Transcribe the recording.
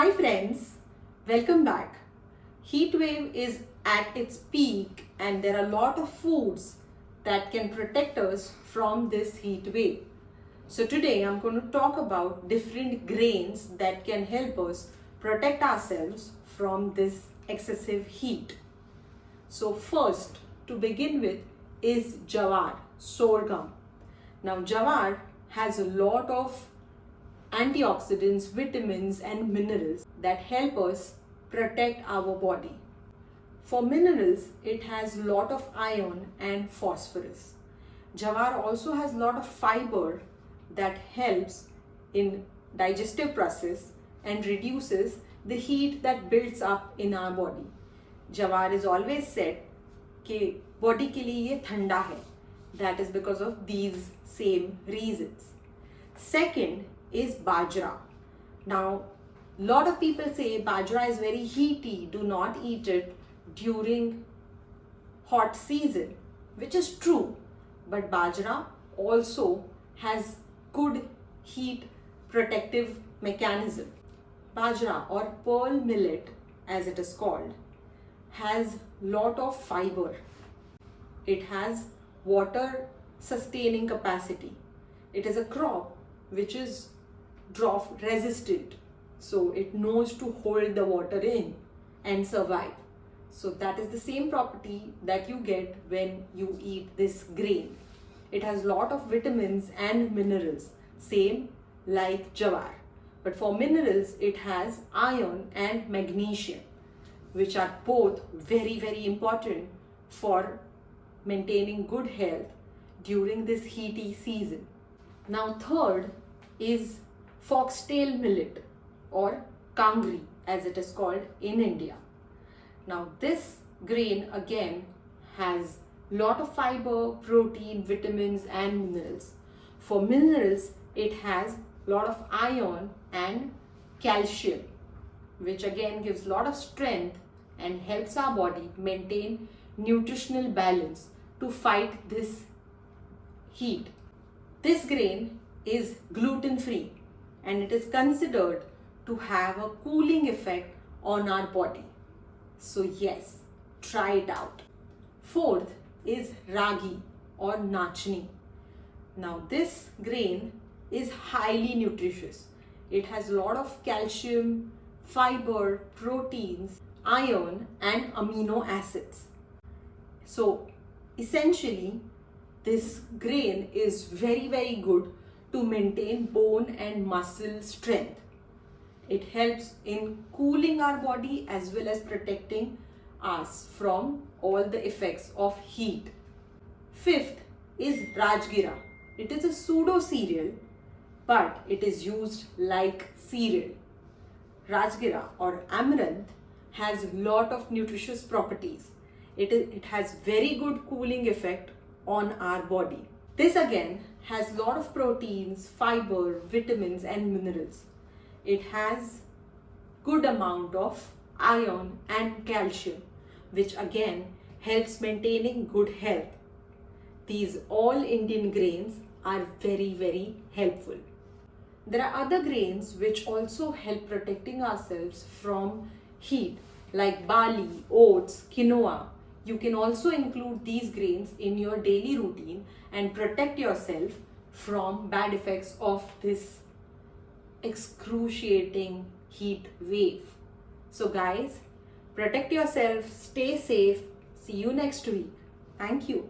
Hi friends, welcome back. Heat wave is at its peak and there are a lot of foods that can protect us from this heat wave. So today I'm going to talk about different grains that can help us protect ourselves from this excessive heat. So first to begin with is jawar, sorghum. Now jawar has a lot of antioxidants, vitamins and minerals that help us protect our body. For minerals, it has a lot of iron and phosphorus. Jawar also has a lot of fiber that helps in digestive process and reduces the heat that builds up in our body. Jawar is always said कि body के लिए ये ठंडा है. That is because of these same reasons. Second is bajra. Now, lot of people say bajra is very heaty, do not eat it during hot season, which is true. But bajra also has good heat protective mechanism. Bajra or pearl millet as it is called has lot of fiber. It has water sustaining capacity. It is a crop which is drought resistant, so it knows to hold the water in and survive. So that is the same property that you get when you eat this grain. It has lot of vitamins and minerals, same like jawar. But for minerals, it has iron and magnesium, which are both very important for maintaining good health during this heaty season. Now third is foxtail millet or kangri as it is called in India. Now this grain again has lot of fiber, protein, vitamins and minerals. For minerals, it has lot of iron and calcium, which again gives lot of strength and helps our body maintain nutritional balance to fight this heat. This grain is gluten free and it is considered to have a cooling effect on our body. So yes, try it out. Fourth is ragi or nachni. Now this grain is highly nutritious. It has a lot of calcium, fiber, proteins, iron and amino acids. So essentially this grain is very good to maintain bone and muscle strength. It helps in cooling our body as well as protecting us from all the effects of heat. Fifth is Rajgira. It is a pseudo cereal, but it is used like cereal. Rajgira or amaranth has a lot of nutritious properties. It has very good cooling effect on our body. This again has a lot of proteins, fiber, vitamins and minerals. It has good amount of iron and calcium, which again helps maintaining good health. These all Indian grains are very helpful. There are other grains which also help protecting ourselves from heat like barley, oats, quinoa. You can also include these grains in your daily routine and protect yourself from bad effects of this excruciating heat wave. So guys, protect yourself, stay safe. See you next week. Thank you.